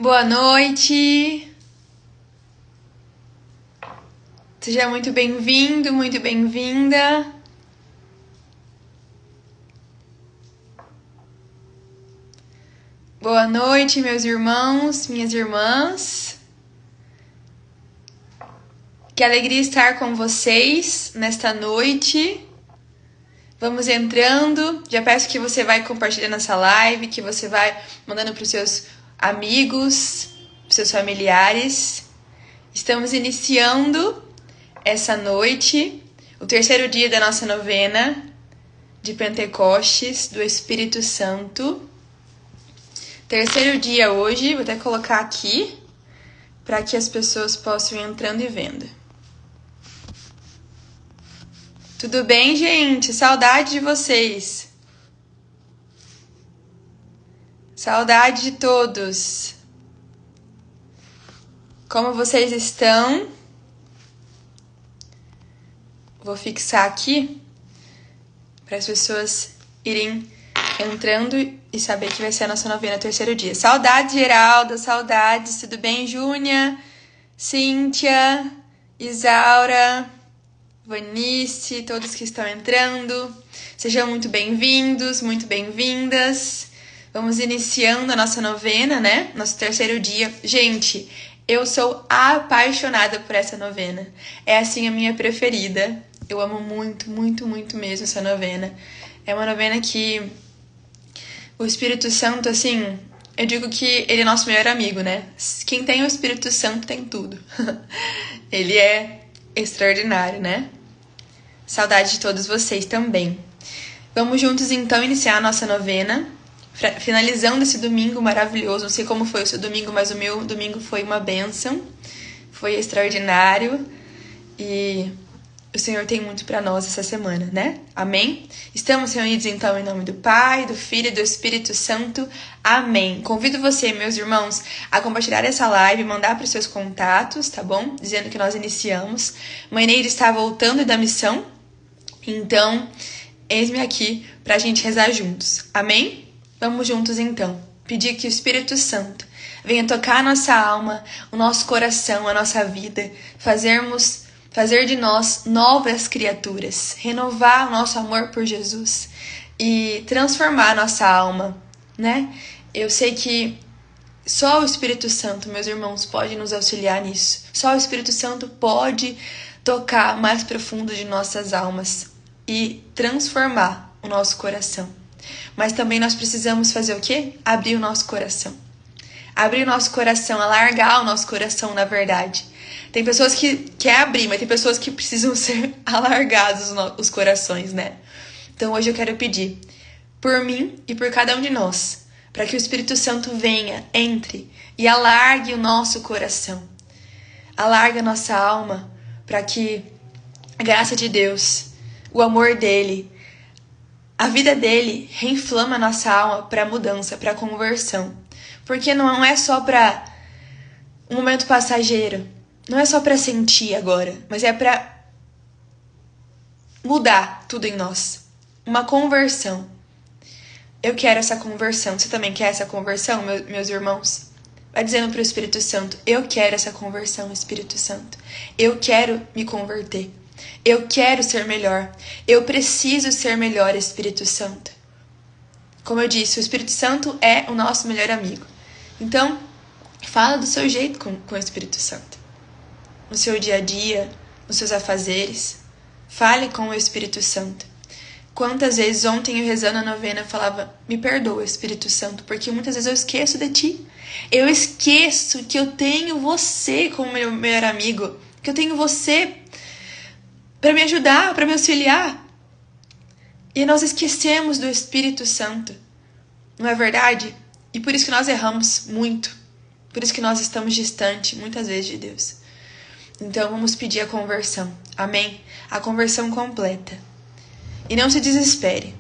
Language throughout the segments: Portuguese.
Boa noite! Seja muito bem-vindo, muito bem-vinda. Boa noite, meus irmãos, minhas irmãs. Que alegria estar com vocês nesta noite. Vamos entrando. Já peço que você vai compartilhando essa live, que você vai mandando para os seus amigos, para os seus familiares. Estamos iniciando essa noite, o terceiro dia da nossa novena de Pentecostes do Espírito Santo. Terceiro dia hoje, vou até colocar aqui para que as pessoas possam ir entrando e vendo. Tudo bem, gente? Saudade de vocês. Saudade de todos. Como vocês estão? Vou fixar aqui para as pessoas irem entrando e saber que vai ser a nossa novena terceiro dia. Saudades, Geralda, saudades. Tudo bem, Júnia? Cíntia, Isaura, Vanice, todos que estão entrando. Sejam muito bem-vindos, muito bem-vindas. Vamos iniciando a nossa novena, né? Nosso terceiro dia. Gente, eu sou apaixonada por essa novena. É, assim, a minha preferida. Eu amo muito, muito, muito mesmo essa novena. É uma novena que o Espírito Santo, assim, eu digo que ele é nosso melhor amigo, né? Quem tem o Espírito Santo tem tudo. Ele é extraordinário, né? Saudade de todos vocês também. Vamos juntos, então, iniciar a nossa novena. Finalizando esse domingo maravilhoso. Não sei como foi o seu domingo, mas o meu domingo foi uma bênção. Foi extraordinário. E o Senhor tem muito para nós essa semana, né? Amém? Estamos reunidos, então, em nome do Pai, do Filho e do Espírito Santo. Amém. Convido você, meus irmãos, a compartilhar essa live, mandar para os seus contatos, tá bom? Dizendo que nós iniciamos. Mãe Neide está voltando da missão. Então, eis-me aqui para a gente rezar juntos. Amém? Vamos juntos, então. Pedir que o Espírito Santo venha tocar a nossa alma, o nosso coração, a nossa vida, fazer de nós novas criaturas, renovar o nosso amor por Jesus e transformar a nossa alma, né? Eu sei que só o Espírito Santo, meus irmãos, pode nos auxiliar nisso. Só o Espírito Santo pode tocar mais profundo de nossas almas e transformar o nosso coração. Mas também nós precisamos fazer o quê? Abrir o nosso coração. Abrir o nosso coração, alargar o nosso coração, na verdade. Tem pessoas que querem abrir, mas tem pessoas que precisam ser alargados os corações, né? Então hoje eu quero pedir por mim e por cada um de nós, para que o Espírito Santo venha, entre e alargue o nosso coração. Alargue a nossa alma, para que a graça de Deus, o amor dele, a vida dele reinflama a nossa alma para mudança, para conversão. Porque não é só para um momento passageiro. Não é só para sentir agora, mas é para mudar tudo em nós. Uma conversão. Eu quero essa conversão. Você também quer essa conversão, meus irmãos? Vai dizendo para o Espírito Santo, eu quero essa conversão, Espírito Santo. Eu quero me converter. Eu quero ser melhor. Eu preciso ser melhor, Espírito Santo. Como eu disse, o Espírito Santo é o nosso melhor amigo. Então, fala do seu jeito com o Espírito Santo. No seu dia a dia, nos seus afazeres. Fale com o Espírito Santo. Quantas vezes ontem eu rezando a novena eu falava, me perdoa, Espírito Santo, porque muitas vezes eu esqueço de ti. Eu esqueço que eu tenho você como meu melhor amigo, que eu tenho você para me ajudar, para me auxiliar. E nós esquecemos do Espírito Santo. Não é verdade? E por isso que nós erramos muito. Por isso que nós estamos distantes, muitas vezes, de Deus. Então vamos pedir a conversão. Amém? A conversão completa. E não se desespere.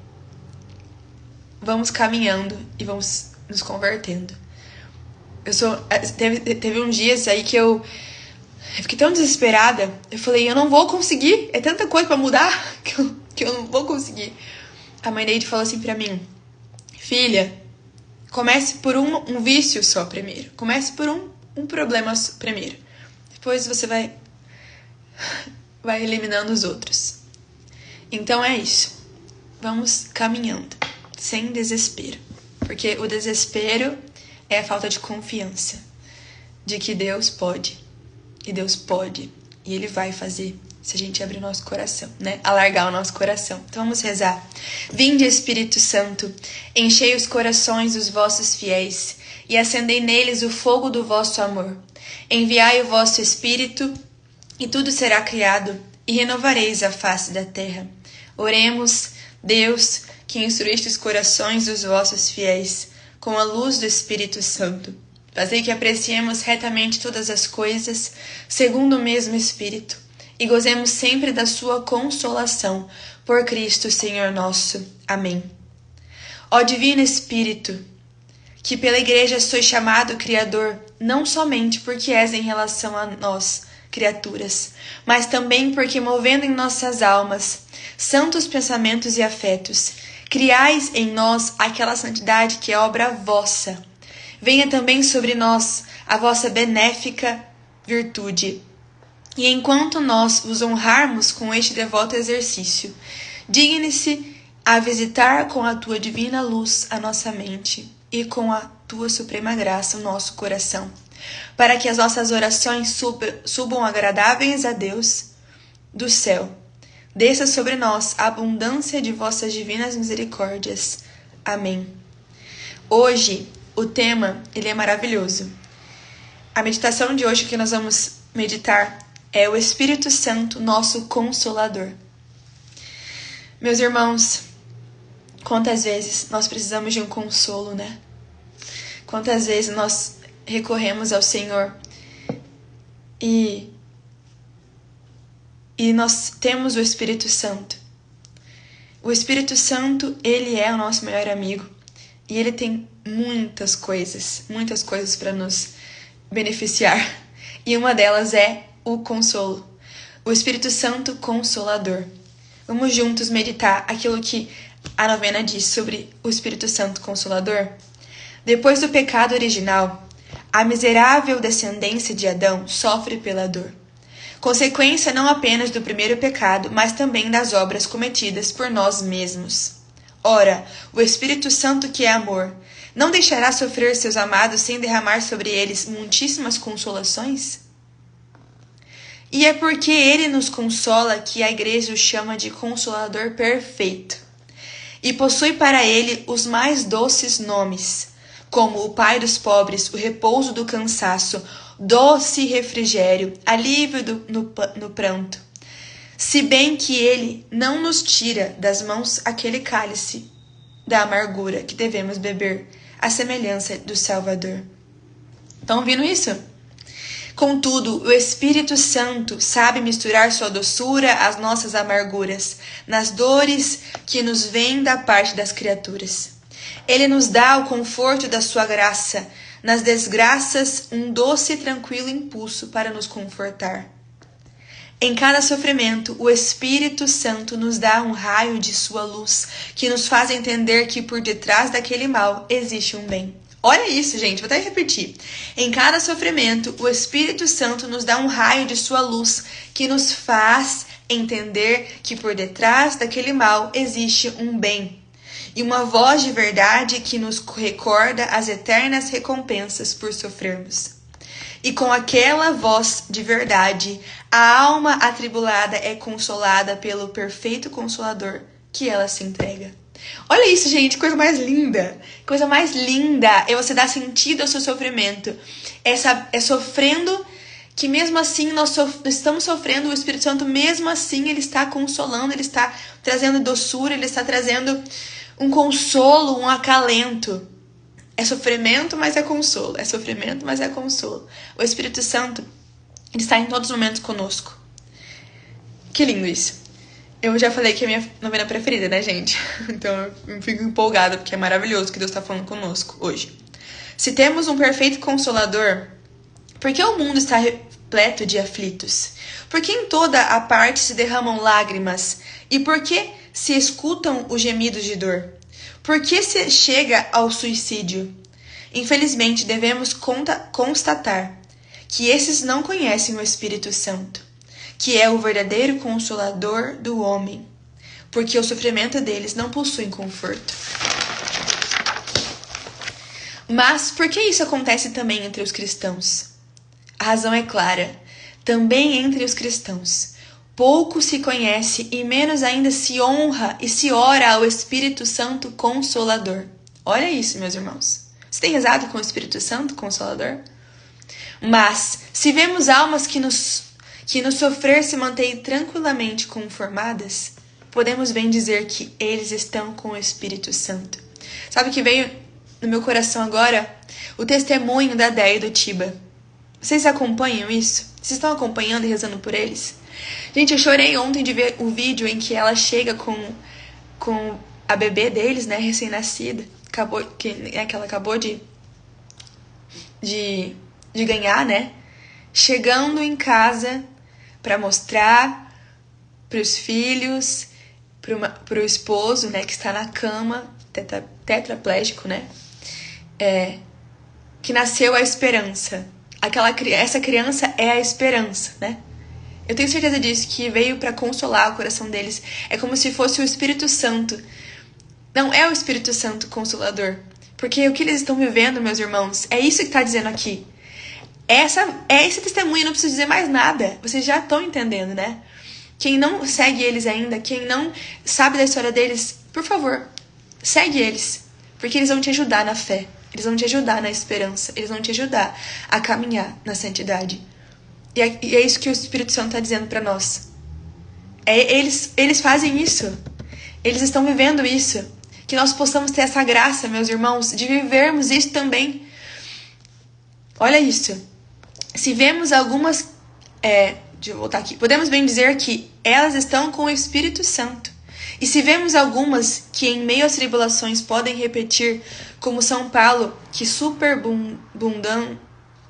Vamos caminhando e vamos nos convertendo. Teve uns dias aí que eu fiquei tão desesperada. Eu falei, eu não vou conseguir. É tanta coisa pra mudar que eu não vou conseguir. A mãe Neide falou assim pra mim, filha, Comece por um vício só primeiro. Comece por um problema primeiro. Depois você vai eliminando os outros. Então é isso. Vamos caminhando, sem desespero. Porque o desespero é a falta de confiança de que Deus pode. E Deus pode. E Ele vai fazer se a gente abrir o nosso coração, né? Alargar o nosso coração. Então vamos rezar. Vinde, Espírito Santo, enchei os corações dos vossos fiéis e acendei neles o fogo do vosso amor. Enviai o vosso Espírito e tudo será criado e renovareis a face da terra. Oremos, Deus, que instruíste os corações dos vossos fiéis com a luz do Espírito Santo. Fazei que apreciemos retamente todas as coisas, segundo o mesmo Espírito, e gozemos sempre da sua consolação, por Cristo Senhor nosso. Amém. Ó Divino Espírito, que pela Igreja sois chamado Criador, não somente porque és em relação a nós, criaturas, mas também porque, movendo em nossas almas santos pensamentos e afetos, criais em nós aquela santidade que é obra vossa. Venha também sobre nós a vossa benéfica virtude. E enquanto nós vos honrarmos com este devoto exercício, digne-se a visitar com a tua divina luz a nossa mente e com a tua suprema graça o nosso coração, para que as nossas orações subam agradáveis a Deus do céu. Desça sobre nós a abundância de vossas divinas misericórdias. Amém. Hoje, o tema, ele é maravilhoso. A meditação de hoje que nós vamos meditar é o Espírito Santo, nosso Consolador. Meus irmãos, quantas vezes nós precisamos de um consolo, né? Quantas vezes nós recorremos ao Senhor e nós temos o Espírito Santo. O Espírito Santo, ele é o nosso melhor amigo e ele tem muitas coisas para nos beneficiar. E uma delas é o consolo. O Espírito Santo Consolador. Vamos juntos meditar aquilo que a novena diz sobre o Espírito Santo Consolador? Depois do pecado original, a miserável descendência de Adão sofre pela dor. Consequência não apenas do primeiro pecado, mas também das obras cometidas por nós mesmos. Ora, o Espírito Santo, que é amor, não deixará sofrer seus amados sem derramar sobre eles muitíssimas consolações? E é porque ele nos consola que a Igreja o chama de Consolador Perfeito, e possui para ele os mais doces nomes, como o Pai dos pobres, o repouso do cansaço, doce refrigério, alívio no pranto. Se bem que ele não nos tira das mãos aquele cálice da amargura que devemos beber, à semelhança do Salvador. Estão ouvindo isso? Contudo, o Espírito Santo sabe misturar sua doçura às nossas amarguras, nas dores que nos vêm da parte das criaturas. Ele nos dá o conforto da sua graça, nas desgraças um doce e tranquilo impulso para nos confortar. Em cada sofrimento, o Espírito Santo nos dá um raio de sua luz, que nos faz entender que por detrás daquele mal existe um bem. Olha isso, gente, vou até repetir. Em cada sofrimento, o Espírito Santo nos dá um raio de sua luz, que nos faz entender que por detrás daquele mal existe um bem. E uma voz de verdade que nos recorda as eternas recompensas por sofrermos. E com aquela voz de verdade, a alma atribulada é consolada pelo perfeito Consolador que ela se entrega. Olha isso, gente, coisa mais linda. Coisa mais linda é você dar sentido ao seu sofrimento. É sofrendo que mesmo assim nós estamos sofrendo, o Espírito Santo mesmo assim ele está consolando, ele está trazendo doçura, ele está trazendo um consolo, um acalento. É sofrimento, mas é consolo. É sofrimento, mas é consolo. O Espírito Santo, ele está em todos os momentos conosco. Que lindo isso. Eu já falei que é a minha novena preferida, né, gente? Então eu fico empolgada, porque é maravilhoso que Deus está falando conosco hoje. Se temos um perfeito Consolador, por que o mundo está repleto de aflitos? Por que em toda a parte se derramam lágrimas? E por que se escutam os gemidos de dor? Por que se chega ao suicídio? Infelizmente, devemos constatar que esses não conhecem o Espírito Santo, que é o verdadeiro consolador do homem, porque o sofrimento deles não possui conforto. Mas por que isso acontece também entre os cristãos? A razão é clara. Também entre os cristãos. Pouco se conhece e menos ainda se honra e se ora ao Espírito Santo Consolador. Olha isso, meus irmãos. Você tem rezado com o Espírito Santo Consolador? Mas, se vemos almas que no sofrer se mantêm tranquilamente conformadas, podemos bem dizer que eles estão com o Espírito Santo. Sabe o que veio no meu coração agora? O testemunho da Déia e do Tiba. Vocês acompanham isso? Vocês estão acompanhando e rezando por eles? Gente, eu chorei ontem de ver o vídeo em que ela chega com a bebê deles, né, recém-nascida, que ela acabou de ganhar, né, chegando em casa para mostrar para os filhos, para o esposo, né, que está na cama, tetraplégico, né, que nasceu a esperança. Essa criança é a esperança, né? Eu tenho certeza disso, que veio para consolar o coração deles. É como se fosse o Espírito Santo. Não é o Espírito Santo Consolador. Porque o que eles estão vivendo, meus irmãos, é isso que está dizendo aqui. Esse testemunho, não preciso dizer mais nada. Vocês já estão entendendo, né? Quem não segue eles ainda, quem não sabe da história deles, por favor, segue eles. Porque eles vão te ajudar na fé. Eles vão te ajudar na esperança. Eles vão te ajudar a caminhar na santidade. E é isso que o Espírito Santo está dizendo para nós. Eles fazem isso. Eles estão vivendo isso. Que nós possamos ter essa graça, meus irmãos, de vivermos isso também. Olha isso. Se vemos algumas... deixa eu voltar aqui. Podemos bem dizer que elas estão com o Espírito Santo. E se vemos algumas que em meio às tribulações podem repetir, como São Paulo, que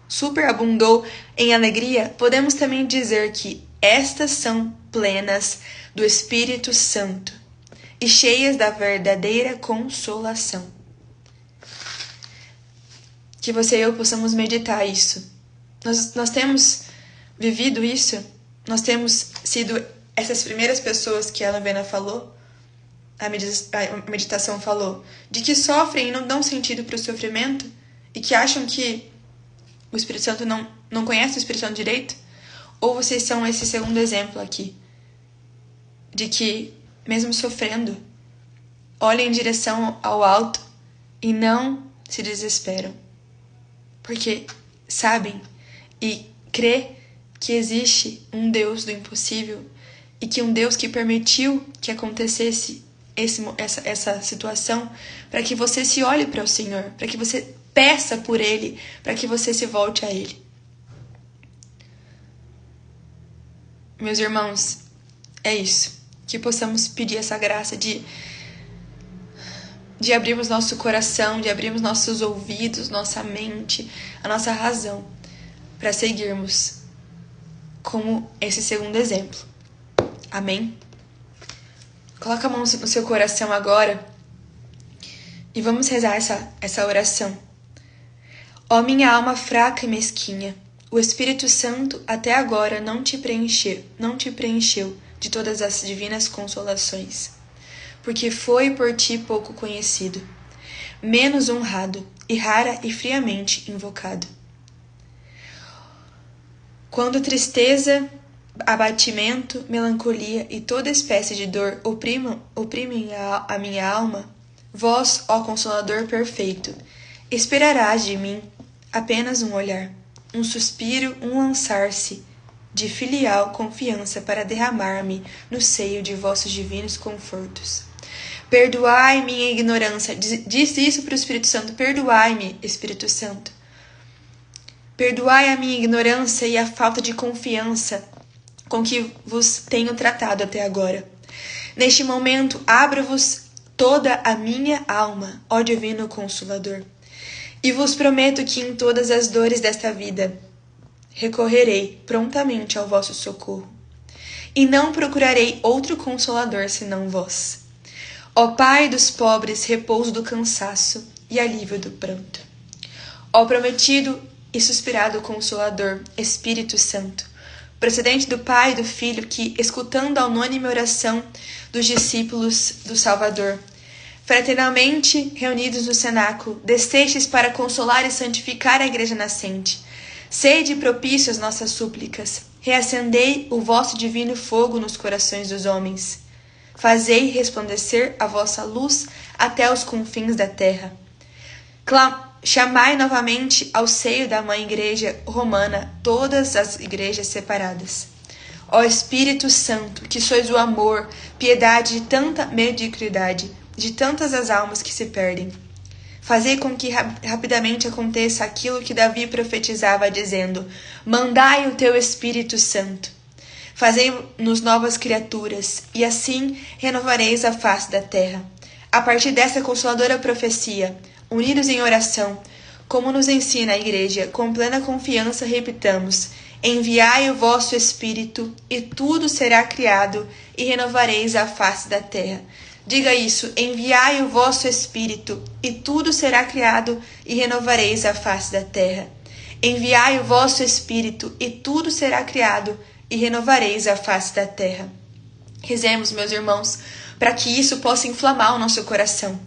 superabundou em alegria, podemos também dizer que estas são plenas do Espírito Santo e cheias da verdadeira consolação. Que você e eu possamos meditar isso. Nós temos vivido isso, nós temos sido essas primeiras pessoas que a Novena falou, a meditação falou, de que sofrem e não dão sentido para o sofrimento e que acham que o Espírito Santo não conhece o Espírito Santo direito? Ou vocês são esse segundo exemplo aqui, de que, mesmo sofrendo, olham em direção ao alto e não se desesperam, porque sabem e crê que existe um Deus do impossível e que um Deus que permitiu que acontecesse essa situação para que você se olhe para o Senhor, para que você peça por Ele, para que você se volte a Ele. Meus irmãos, é isso. Que possamos pedir essa graça de abrirmos nosso coração, de abrirmos nossos ouvidos, nossa mente, a nossa razão, para seguirmos como esse segundo exemplo. Amém? Coloca a mão no seu coração agora e vamos rezar essa oração. Ó minha alma fraca e mesquinha, o Espírito Santo até agora não te preencheu de todas as divinas consolações, porque foi por ti pouco conhecido, menos honrado e rara e friamente invocado. Quando tristeza, abatimento, melancolia e toda espécie de dor oprimem a minha alma, vós, ó Consolador perfeito, esperarás de mim apenas um olhar, um suspiro, um lançar-se de filial confiança para derramar-me no seio de vossos divinos confortos. Perdoai minha ignorância. Diz isso para o Espírito Santo. Perdoai-me, Espírito Santo. Perdoai a minha ignorância e a falta de confiança com que vos tenho tratado até agora. Neste momento, abro-vos toda a minha alma, ó Divino Consolador, e vos prometo que em todas as dores desta vida recorrerei prontamente ao vosso socorro, e não procurarei outro Consolador senão vós. Ó Pai dos pobres, repouso do cansaço e alívio do pranto. Ó prometido e suspirado Consolador, Espírito Santo, procedente do Pai e do Filho, que, escutando a unânime oração dos discípulos do Salvador, fraternalmente reunidos no cenáculo, descestes para consolar e santificar a Igreja nascente. Sede propício às nossas súplicas, reacendei o vosso divino fogo nos corações dos homens. Fazei resplandecer a vossa luz até os confins da terra. Chamai novamente ao seio da Mãe Igreja Romana todas as igrejas separadas. Ó Espírito Santo, que sois o amor, piedade de tanta mediocridade, de tantas as almas que se perdem. Fazei com que rapidamente aconteça aquilo que Davi profetizava, dizendo: mandai o teu Espírito Santo. Fazei-nos novas criaturas, e assim renovareis a face da terra. A partir dessa consoladora profecia, unidos em oração, como nos ensina a Igreja, com plena confiança repitamos: enviai o vosso Espírito, e tudo será criado, e renovareis a face da terra. Diga isso: enviai o vosso Espírito, e tudo será criado, e renovareis a face da terra. Enviai o vosso Espírito, e tudo será criado, e renovareis a face da terra. Rezemos, meus irmãos, para que isso possa inflamar o nosso coração,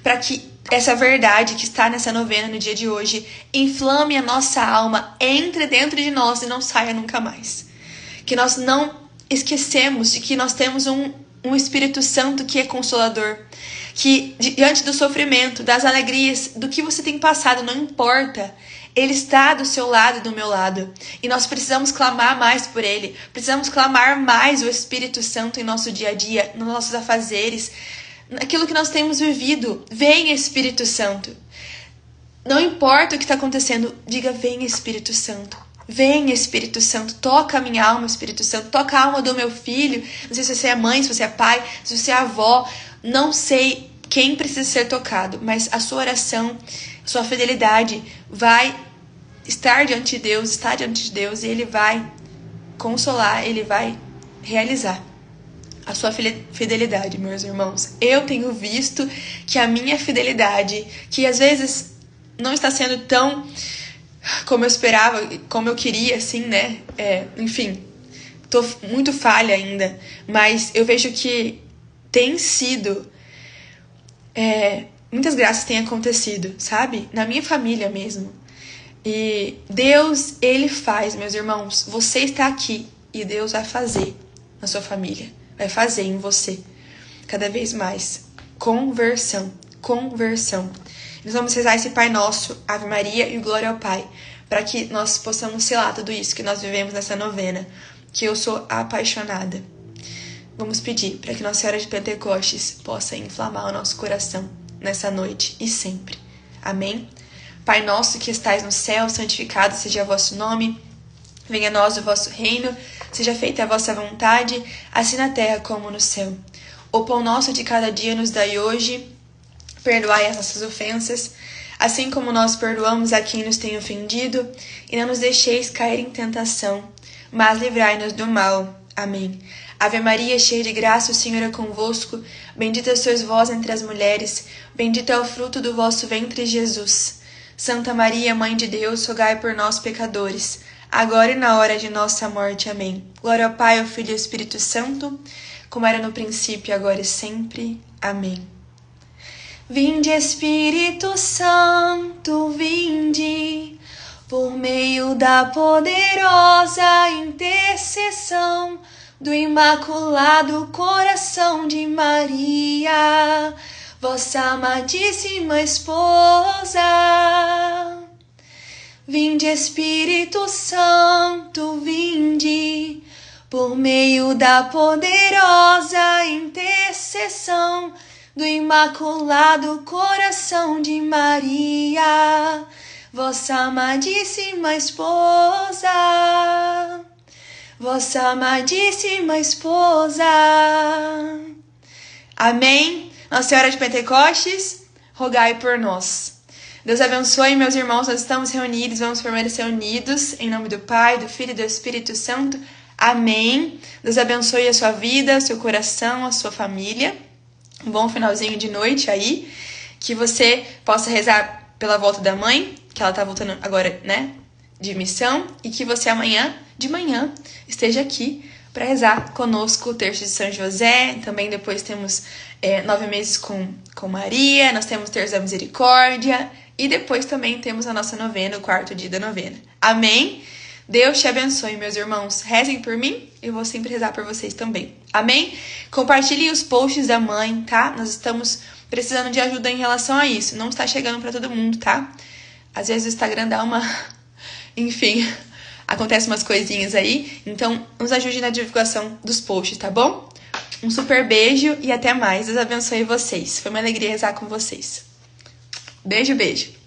para que essa verdade que está nessa novena no dia de hoje inflame a nossa alma, entre dentro de nós e não saia nunca mais. Que nós não esquecemos de que nós temos um Espírito Santo que é consolador, que diante do sofrimento, das alegrias, do que você tem passado, não importa, Ele está do seu lado e do meu lado, e nós precisamos clamar mais por Ele, precisamos clamar mais o Espírito Santo em nosso dia a dia, nos nossos afazeres, naquilo que nós temos vivido. Vem, Espírito Santo. Não importa o que está acontecendo, diga: vem, Espírito Santo. Vem, Espírito Santo, toca a minha alma, Espírito Santo, toca a alma do meu filho. Não sei se você é mãe, se você é pai, se você é avó, não sei quem precisa ser tocado, mas a sua oração, sua fidelidade vai estar diante de Deus, está diante de Deus, e Ele vai consolar, Ele vai realizar a sua fidelidade, meus irmãos. Eu tenho visto que a minha fidelidade, que às vezes não está sendo tão como eu esperava, como eu queria, assim, né? Enfim, tô muito falha ainda, mas eu vejo que tem sido, muitas graças têm acontecido, sabe? Na minha família mesmo. E Deus, Ele faz, meus irmãos. Você está aqui e Deus vai fazer na sua família, vai fazer em você cada vez mais. Conversão. Nós vamos rezar esse Pai Nosso, Ave Maria e Glória ao Pai, para que nós possamos selar tudo isso que nós vivemos nessa novena, que eu sou apaixonada. Vamos pedir para que Nossa Senhora de Pentecostes possa inflamar o nosso coração nessa noite e sempre. Amém? Pai nosso que estais no céu, santificado seja o vosso nome. Venha a nós o vosso reino, seja feita a vossa vontade, assim na terra como no céu. O pão nosso de cada dia nos dai hoje. Perdoai as nossas ofensas, assim como nós perdoamos a quem nos tem ofendido, e não nos deixeis cair em tentação, mas livrai-nos do mal. Amém. Ave Maria, cheia de graça, o Senhor é convosco. Bendita sois vós entre as mulheres, bendito é o fruto do vosso ventre, Jesus. Santa Maria, Mãe de Deus, rogai por nós, pecadores, agora e na hora de nossa morte. Amém. Glória ao Pai, ao Filho e ao Espírito Santo, como era no princípio, agora e sempre. Amém. Vinde, Espírito Santo, vinde, por meio da poderosa intercessão do Imaculado Coração de Maria, vossa amadíssima esposa. Vinde, Espírito Santo, vinde, por meio da poderosa intercessão do Imaculado Coração de Maria, vossa amadíssima esposa. Vossa amadíssima esposa. Amém? Nossa Senhora de Pentecostes, rogai por nós. Deus abençoe, meus irmãos, nós estamos reunidos, vamos permanecer unidos, em nome do Pai, do Filho e do Espírito Santo. Amém. Deus abençoe a sua vida, o seu coração, a sua família. um bom finalzinho de noite aí, que você possa rezar pela volta da mãe, que ela tá voltando agora, né, de missão, e que você amanhã, de manhã, esteja aqui para rezar conosco o terço de São José. Também depois temos 9 meses com Maria, nós temos o terço da misericórdia, e depois também temos a nossa novena, o 4º dia da novena. Amém? Deus te abençoe, meus irmãos. Rezem por mim, eu vou sempre rezar por vocês também. Amém? Compartilhem os posts da mãe, tá? Nós estamos precisando de ajuda em relação a isso. Não está chegando para todo mundo, tá? Às vezes o Instagram dá uma... Enfim, acontece umas coisinhas aí. Então, nos ajude na divulgação dos posts, tá bom? Um super beijo e até mais. Deus abençoe vocês. Foi uma alegria rezar com vocês. Beijo, beijo.